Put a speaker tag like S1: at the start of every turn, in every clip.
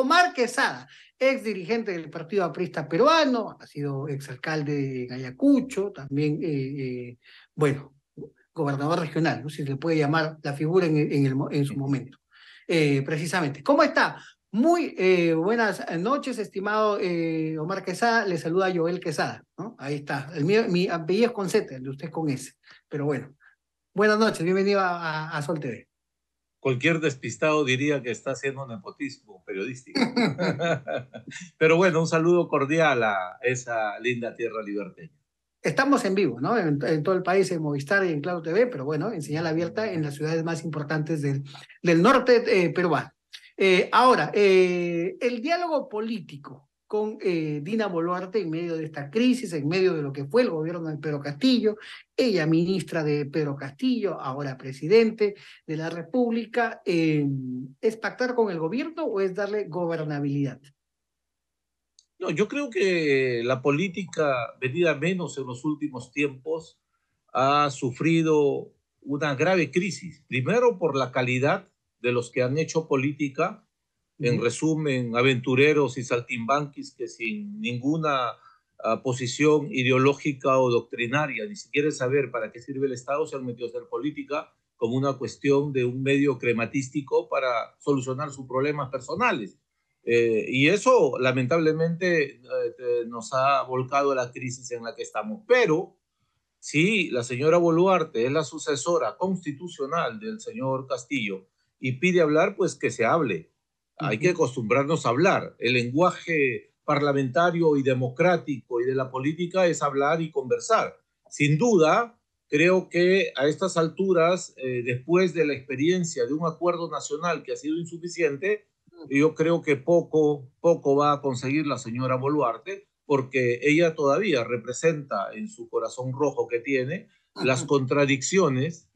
S1: Omar Quesada, ex dirigente del Partido Aprista Peruano, ha sido exalcalde de Ayacucho, también, bueno, gobernador regional, no sé si se le puede llamar la figura en su momento. Precisamente. ¿Cómo está? Muy buenas noches, estimado Omar Quesada. Le saluda Joel Quesada, ¿no? Ahí está. Mi apellido es con Z, el de usted es con S. Pero bueno, buenas noches, bienvenido a Sol TV.
S2: Cualquier despistado diría que está haciendo nepotismo periodístico. Pero bueno, un saludo cordial a esa linda tierra liberteña.
S1: Estamos en vivo, ¿no? En todo el país, en Movistar y en Claro TV, pero bueno, en señal abierta en las ciudades más importantes del norte peruano. Ahora, el diálogo político con Dina Boluarte en medio de esta crisis, en medio de lo que fue el gobierno de Pedro Castillo, ella ministra de Pedro Castillo, ahora presidente de la República, ¿es pactar con el gobierno o es darle gobernabilidad?
S2: No, yo creo que la política, venida menos en los últimos tiempos, ha sufrido una grave crisis. Primero por la calidad de los que han hecho política, en resumen, aventureros y saltimbanquis que sin ninguna posición ideológica o doctrinaria, ni siquiera saber para qué sirve el Estado, se han metido a hacer política como una cuestión de un medio crematístico para solucionar sus problemas personales. Y eso lamentablemente nos ha volcado a la crisis en la que estamos. Pero si la señora Boluarte es la sucesora constitucional del señor Castillo y pide hablar, pues que se hable. Hay que acostumbrarnos a hablar. El lenguaje parlamentario y democrático y de la política es hablar y conversar. Sin duda, creo que a estas alturas, después de la experiencia de un acuerdo nacional que ha sido insuficiente, yo creo que poco va a conseguir la señora Boluarte, porque ella todavía representa en su corazón rojo que tiene las contradicciones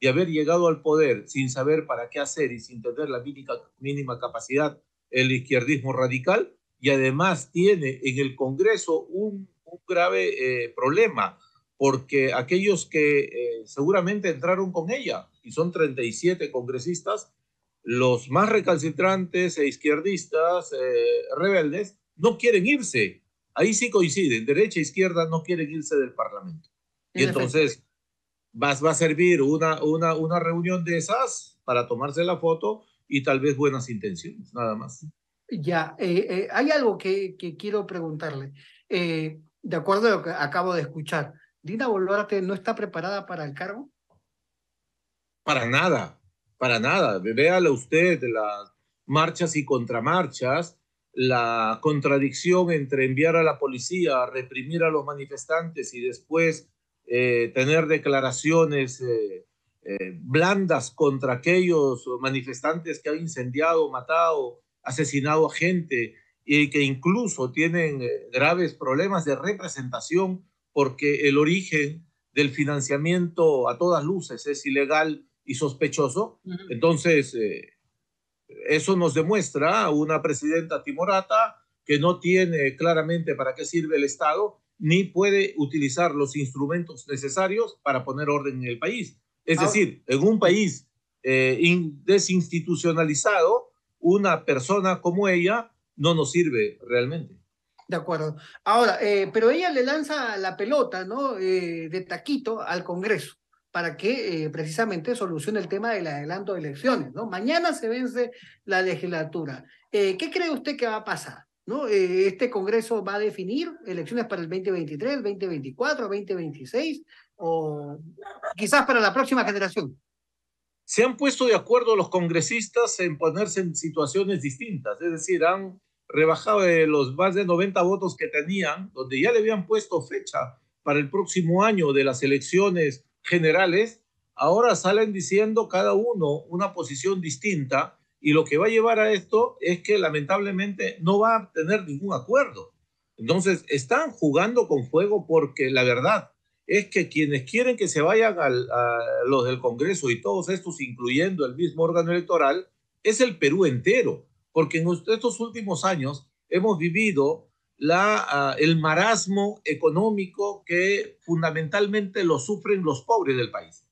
S2: de haber llegado al poder sin saber para qué hacer y sin tener la mínima capacidad el izquierdismo radical, y además tiene en el Congreso un grave problema, porque aquellos que seguramente entraron con ella, y son 37 congresistas, los más recalcitrantes e izquierdistas rebeldes, no quieren irse. Ahí sí coinciden, derecha e izquierda no quieren irse del Parlamento. Y entonces va a servir una reunión de esas para tomarse la foto y tal vez buenas intenciones, nada más.
S1: Ya, hay algo que quiero preguntarle. De acuerdo a lo que acabo de escuchar, ¿Dina Boluarte no está preparada para el cargo?
S2: Para nada, para nada. Véala usted, las marchas y contramarchas, la contradicción entre enviar a la policía a reprimir a los manifestantes y después tener declaraciones blandas contra aquellos manifestantes que han incendiado, matado, asesinado a gente y que incluso tienen graves problemas de representación porque el origen del financiamiento a todas luces es ilegal y sospechoso. Entonces, eso nos demuestra una presidenta timorata que no tiene claramente para qué sirve el Estado, ni puede utilizar los instrumentos necesarios para poner orden en el país. Es decir, en un país desinstitucionalizado, una persona como ella no nos sirve realmente.
S1: De acuerdo. Ahora, pero ella le lanza la pelota, ¿no? De taquito al Congreso para que precisamente solucione el tema del adelanto de elecciones, ¿no? Mañana se vence la legislatura. ¿Qué cree usted que va a pasar? ¿No? ¿Este Congreso va a definir elecciones para el 2023, 2024, 2026 o quizás para la próxima generación?
S2: Se han puesto de acuerdo los congresistas en ponerse en situaciones distintas, es decir, han rebajado de los más de 90 votos que tenían, donde ya le habían puesto fecha para el próximo año de las elecciones generales, ahora salen diciendo cada uno una posición distinta, y lo que va a llevar a esto es que lamentablemente no va a tener ningún acuerdo. Entonces, están jugando con fuego porque la verdad es que quienes quieren que se vayan a los del Congreso y todos estos, incluyendo el mismo órgano electoral, es el Perú entero, porque en estos últimos años hemos vivido el marasmo económico que fundamentalmente lo sufren los pobres del país.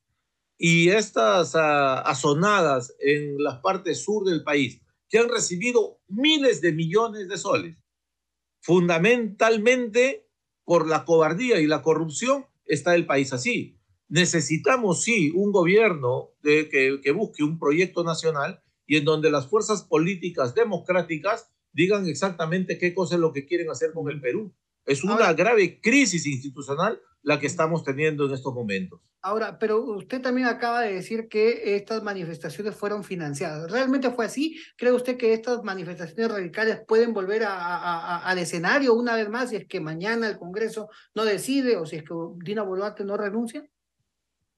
S2: Y estas azonadas en las partes sur del país que han recibido miles de millones de soles. Fundamentalmente por la cobardía y la corrupción está el país así. Necesitamos, sí, un gobierno que busque un proyecto nacional y en donde las fuerzas políticas democráticas digan exactamente qué cosa es lo que quieren hacer con el Perú. Es una grave crisis institucional la que estamos teniendo en estos momentos.
S1: Ahora, pero usted también acaba de decir que estas manifestaciones fueron financiadas. ¿Realmente fue así? ¿Cree usted que estas manifestaciones radicales pueden volver al escenario una vez más si es que mañana el Congreso no decide o si es que Dina Boluarte no renuncia?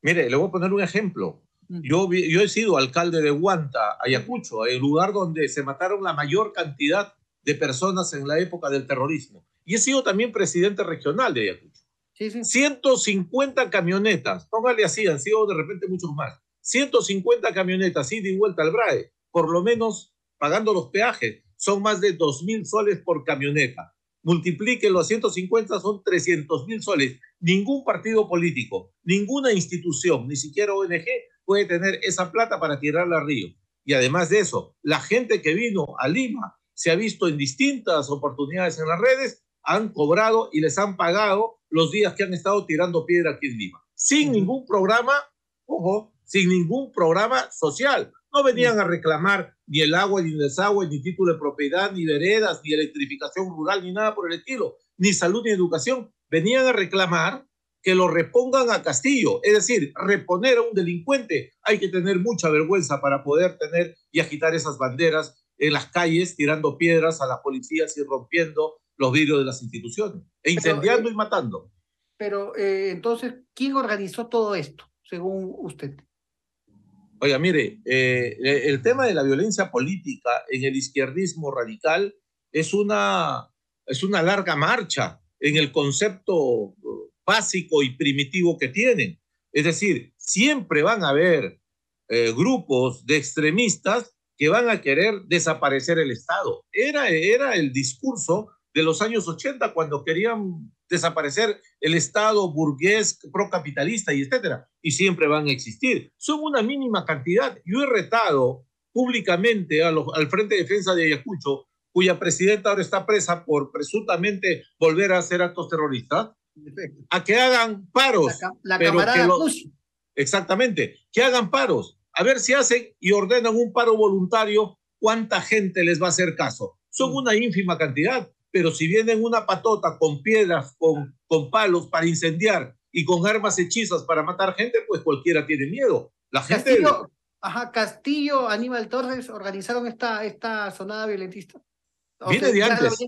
S2: Mire, le voy a poner un ejemplo. Yo he sido alcalde de Huanta, Ayacucho, el lugar donde se mataron la mayor cantidad de personas en la época del terrorismo. Y he sido también presidente regional de Ayacucho. Sí, sí. 150 camionetas, póngale así, han sido de repente muchos más. 150 camionetas, ida y vuelta al BRAE, por lo menos pagando los peajes. Son más de 2.000 soles por camioneta. Multiplíquenlo a 150, son 300.000 soles. Ningún partido político, ninguna institución, ni siquiera ONG, puede tener esa plata para tirarla al río. Y además de eso, la gente que vino a Lima se ha visto en distintas oportunidades en las redes, han cobrado y les han pagado los días que han estado tirando piedra aquí en Lima. Sin ningún programa, ojo, sin ningún programa social. No venían a reclamar ni el agua, ni el desagüe, ni título de propiedad, ni veredas, ni electrificación rural, ni nada por el estilo, ni salud, ni educación. Venían a reclamar que lo repongan a Castillo. Es decir, reponer a un delincuente. Hay que tener mucha vergüenza para poder tener y agitar esas banderas en las calles, tirando piedras a las policías y rompiendo los vidrios de las instituciones, e incendiando y matando.
S1: Pero entonces, ¿quién organizó todo esto, según usted?
S2: Oiga, mire, el tema de la violencia política en el izquierdismo radical es una larga marcha en el concepto básico y primitivo que tienen. Es decir, siempre van a haber grupos de extremistas que van a querer desaparecer el Estado. Era el discurso de los años 80 cuando querían desaparecer el Estado burgués procapitalista y etcétera, y siempre van a existir. Son una mínima cantidad. Yo he retado públicamente al Frente de Defensa de Ayacucho, cuya presidenta ahora está presa por presuntamente volver a hacer actos terroristas, a que hagan paros.
S1: La camarada
S2: exactamente, que hagan paros. A ver si hacen y ordenan un paro voluntario, ¿cuánta gente les va a hacer caso? Son una ínfima cantidad. Pero si vienen una patota con piedras, con palos para incendiar y con armas hechizas para matar gente, pues cualquiera tiene miedo. La gente...
S1: Castillo, Aníbal Torres organizaron esta sonada violentista.
S2: Viene de antes.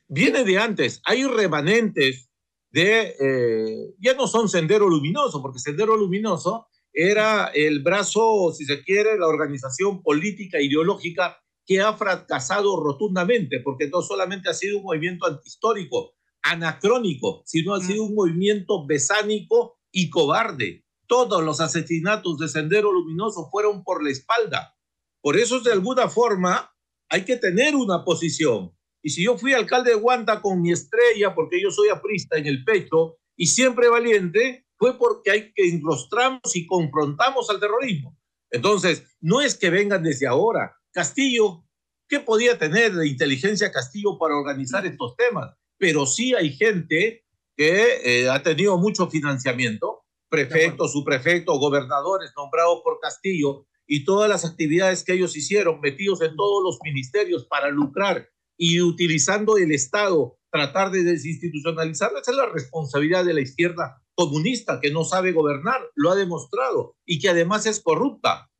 S2: Viene de antes. Hay remanentes de... ya no son Sendero Luminoso, porque Sendero Luminoso era el brazo, si se quiere, la organización política, ideológica que ha fracasado rotundamente, porque no solamente ha sido un movimiento antihistórico, anacrónico, sino ha sido un movimiento besánico y cobarde. Todos los asesinatos de Sendero Luminoso fueron por la espalda. Por eso, de alguna forma, hay que tener una posición. Y si yo fui alcalde de Huanta con mi estrella, porque yo soy aprista en el pecho, y siempre valiente, fue porque hay que enrostramos y confrontamos al terrorismo. Entonces, no es que vengan desde ahora. Castillo, ¿qué podía tener de inteligencia Castillo para organizar estos temas? Pero sí hay gente que ha tenido mucho financiamiento, prefectos, subprefectos, gobernadores nombrados por Castillo, y todas las actividades que ellos hicieron, metidos en todos los ministerios para lucrar y utilizando el Estado, tratar de desinstitucionalizarlo. Esa es la responsabilidad de la izquierda comunista, que no sabe gobernar, lo ha demostrado, y que además es corrupta.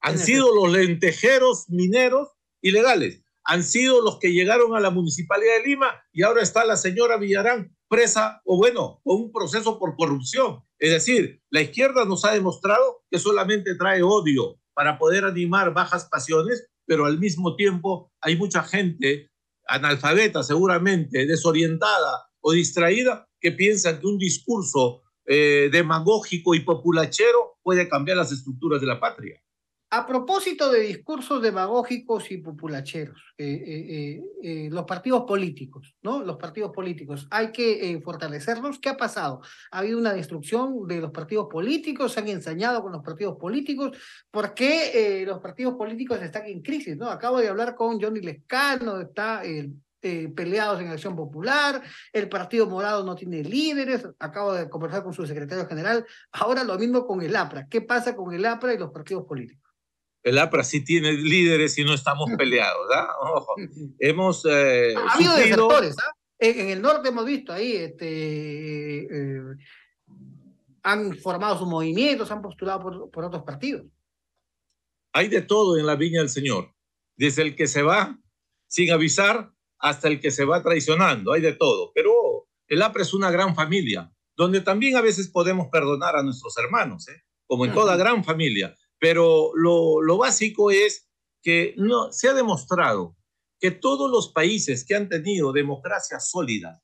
S2: Han sido los lentejeros mineros ilegales, han sido los que llegaron a la Municipalidad de Lima, y ahora está la señora Villarán presa, o bueno, con un proceso por corrupción. Es decir, la izquierda nos ha demostrado que solamente trae odio para poder animar bajas pasiones, pero al mismo tiempo hay mucha gente analfabeta, seguramente, desorientada o distraída, que piensa que un discurso demagógico y populachero puede cambiar las estructuras de la patria.
S1: A propósito de discursos demagógicos y populacheros, los partidos políticos, ¿no? Los partidos políticos, hay que fortalecerlos. ¿Qué ha pasado? Ha habido una destrucción de los partidos políticos, se han ensañado con los partidos políticos. ¿Por qué los partidos políticos están en crisis, ¿no? Acabo de hablar con Johnny Lescano, está peleados en Acción Popular, el Partido Morado no tiene líderes, acabo de conversar con su secretario general, ahora lo mismo con el APRA. ¿Qué pasa con el APRA y los partidos políticos?
S2: El APRA sí tiene líderes y no estamos peleados, ¿ah? Ojo. Hemos
S1: Ha habido desertores, ¿ah? En el norte hemos visto ahí, han formado sus movimientos, han postulado por otros partidos.
S2: Hay de todo en la viña del Señor, desde el que se va sin avisar hasta el que se va traicionando, hay de todo. Pero el APRA es una gran familia, donde también a veces podemos perdonar a nuestros hermanos, como en toda gran familia. Pero lo básico es que no, se ha demostrado que todos los países que han tenido democracias sólidas,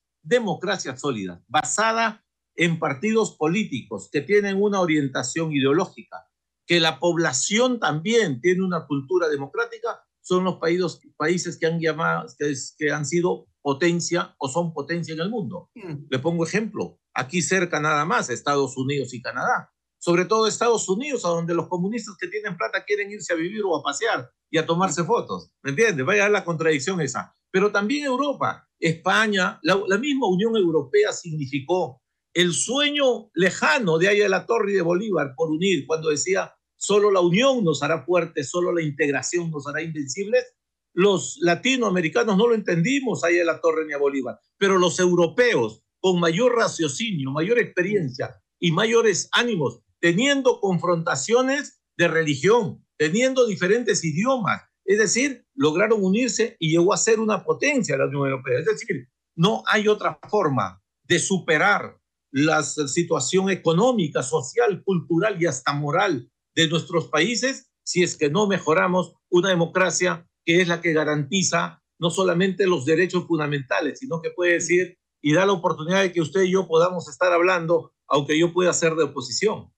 S2: basada en partidos políticos que tienen una orientación ideológica, que la población también tiene una cultura democrática, son los países que han sido potencia o son potencia en el mundo. Le pongo ejemplo, aquí cerca nada más, Estados Unidos y Canadá. Sobre todo Estados Unidos, a donde los comunistas que tienen plata quieren irse a vivir o a pasear y a tomarse fotos, ¿me entiendes? Vaya a la contradicción esa. Pero también Europa, España, la misma Unión Europea significó el sueño lejano de Aya de la Torre y de Bolívar por unir, cuando decía, solo la unión nos hará fuertes, solo la integración nos hará invencibles. Los latinoamericanos no lo entendimos a Aya de la Torre ni a Bolívar, pero los europeos, con mayor raciocinio, mayor experiencia y mayores ánimos, teniendo confrontaciones de religión, teniendo diferentes idiomas, es decir, lograron unirse y llegó a ser una potencia la Unión Europea. Es decir, no hay otra forma de superar la situación económica, social, cultural y hasta moral de nuestros países si es que no mejoramos una democracia que es la que garantiza no solamente los derechos fundamentales, sino que puede decir y da la oportunidad de que usted y yo podamos estar hablando, aunque yo pueda ser de oposición.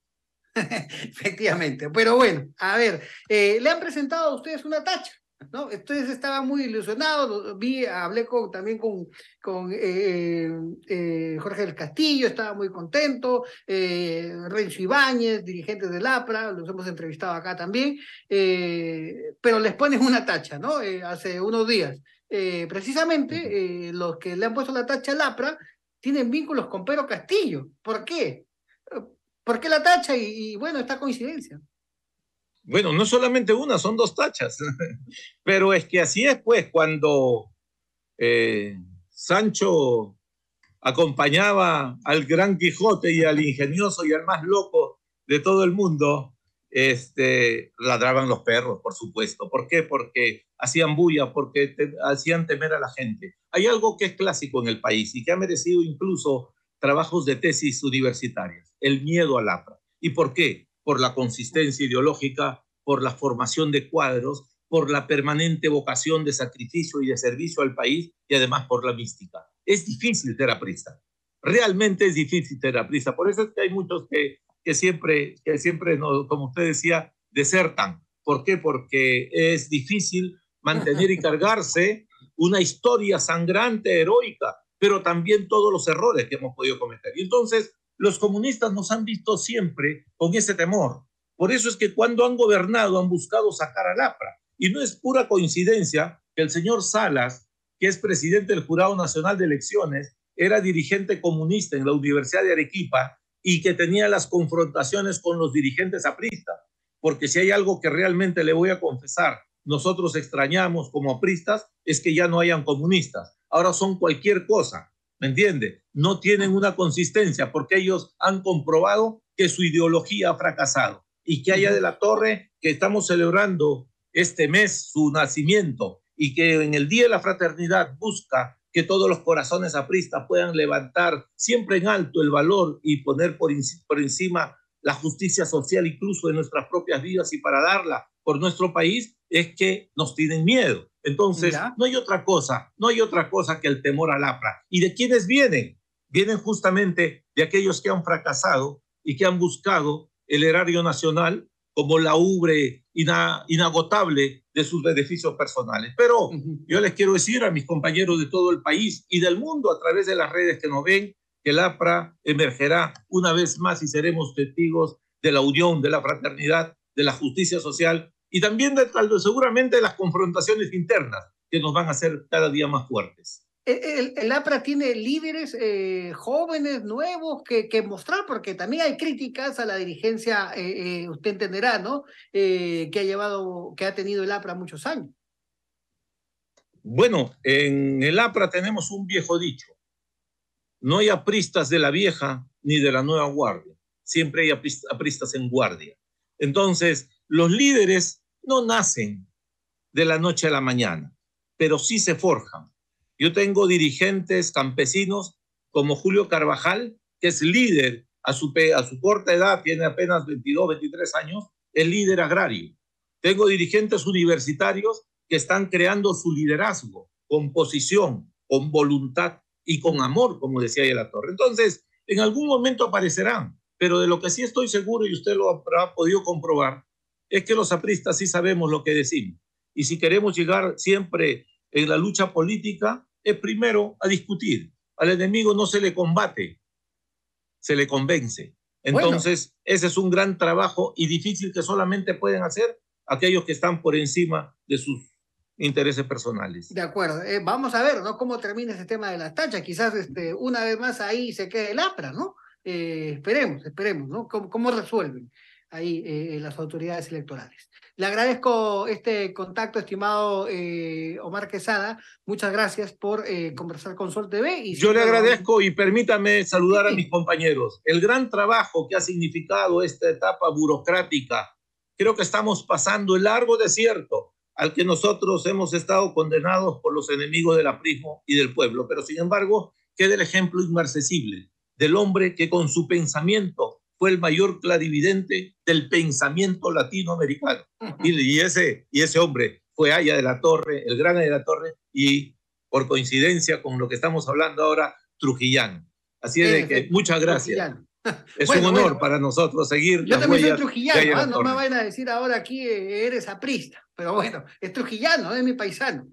S1: Efectivamente, pero bueno, a ver, le han presentado a ustedes una tacha, ¿no? Ustedes estaban muy ilusionados, hablé también con Jorge del Castillo, estaba muy contento, Renzo Ibáñez, dirigente del APRA, los hemos entrevistado acá también, pero les ponen una tacha, ¿no? Hace unos días. Precisamente los que le han puesto la tacha al APRA tienen vínculos con Pedro Castillo. ¿Por qué? ¿Por qué la tacha? Y bueno, esta coincidencia.
S2: Bueno, no solamente una, son dos tachas. Pero es que así es, pues, cuando Sancho acompañaba al gran Quijote y al ingenioso y al más loco de todo el mundo, ladraban los perros, por supuesto. ¿Por qué? Porque hacían bulla, porque hacían temer a la gente. Hay algo que es clásico en el país y que ha merecido incluso trabajos de tesis universitarias, el miedo al APRA. ¿Y por qué? Por la consistencia ideológica, por la formación de cuadros, por la permanente vocación de sacrificio y de servicio al país y además por la mística. Es difícil ser aprista, realmente es difícil ser aprista. Por eso es que hay muchos que siempre no, como usted decía, desertan. ¿Por qué? Porque es difícil mantener y cargarse una historia sangrante, heroica, pero también todos los errores que hemos podido cometer. Y entonces los comunistas nos han visto siempre con ese temor. Por eso es que cuando han gobernado han buscado sacar al APRA. Y no es pura coincidencia que el señor Salas, que es presidente del Jurado Nacional de Elecciones, era dirigente comunista en la Universidad de Arequipa y que tenía las confrontaciones con los dirigentes apristas. Porque si hay algo que realmente le voy a confesar, nosotros extrañamos como apristas, es que ya no hayan comunistas. Ahora son cualquier cosa, ¿me entiende? No tienen una consistencia porque ellos han comprobado que su ideología ha fracasado y que Aya de la Torre, que estamos celebrando este mes su nacimiento y que en el Día de la Fraternidad busca que todos los corazones apristas puedan levantar siempre en alto el valor y poner por encima la justicia social incluso de nuestras propias vidas y para darla por nuestro país, es que nos tienen miedo. Entonces, no hay otra cosa que el temor al APRA. ¿Y de quiénes vienen? Vienen justamente de aquellos que han fracasado y que han buscado el erario nacional como la ubre inagotable de sus beneficios personales. Pero yo les quiero decir a mis compañeros de todo el país y del mundo a través de las redes que nos ven, que el APRA emergerá una vez más y seremos testigos de la unión, de la fraternidad, de la justicia social y también seguramente de las confrontaciones internas que nos van a hacer cada día más fuertes.
S1: El APRA tiene líderes jóvenes, nuevos, que mostrar, porque también hay críticas a la dirigencia, usted entenderá, ¿no? Que ha tenido el APRA muchos años.
S2: Bueno, en el APRA tenemos un viejo dicho: no hay apristas de la vieja ni de la nueva guardia, siempre hay apristas en guardia. Entonces, los líderes no nacen de la noche a la mañana, pero sí se forjan. Yo tengo dirigentes campesinos como Julio Carvajal, que es líder a su corta edad, tiene apenas 22, 23 años, es líder agrario. Tengo dirigentes universitarios que están creando su liderazgo con posición, con voluntad y con amor, como decía de la Torre. Entonces, en algún momento aparecerán, pero de lo que sí estoy seguro, y usted lo habrá podido comprobar, es que los apristas sí sabemos lo que decimos. Y si queremos llegar siempre en la lucha política, es primero a discutir. Al enemigo no se le combate, se le convence. Entonces, ese es un gran trabajo y difícil que solamente pueden hacer aquellos que están por encima de sus intereses personales.
S1: De acuerdo. Vamos a ver, ¿no?, cómo termina ese tema de las tachas. Quizás una vez más ahí se quede el APRA, ¿no? Esperemos, ¿no? ¿Cómo resuelven ahí las autoridades electorales? Le agradezco este contacto, estimado Omar Quesada. Muchas gracias por conversar con Sol TV.
S2: Yo le agradezco y permítame saludar a mis compañeros. El gran trabajo que ha significado esta etapa burocrática. Creo que estamos pasando el largo desierto al que nosotros hemos estado condenados por los enemigos del aprismo y del pueblo. Pero, sin embargo, queda el ejemplo inmarcesible del hombre que con su pensamiento fue el mayor clarividente del pensamiento latinoamericano. Y ese hombre fue Aya de la Torre, el gran Aya de la Torre, y por coincidencia con lo que estamos hablando ahora, trujillano. Así es de que muchas gracias. Es un honor para nosotros seguir.
S1: Yo también soy trujillano, no me vayan a decir ahora aquí eres aprista, pero bueno, es trujillano, es mi paisano.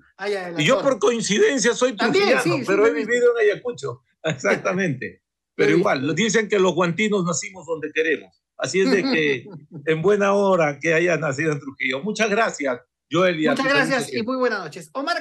S2: Y yo por coincidencia soy trujillano, sí, pero he vivido en Ayacucho, exactamente. Pero igual, dicen que los guantinos nacimos donde queremos. Así es de que en buena hora que haya nacido en Trujillo. Muchas gracias, Joel.
S1: Muchas gracias y muy buenas noches. Omar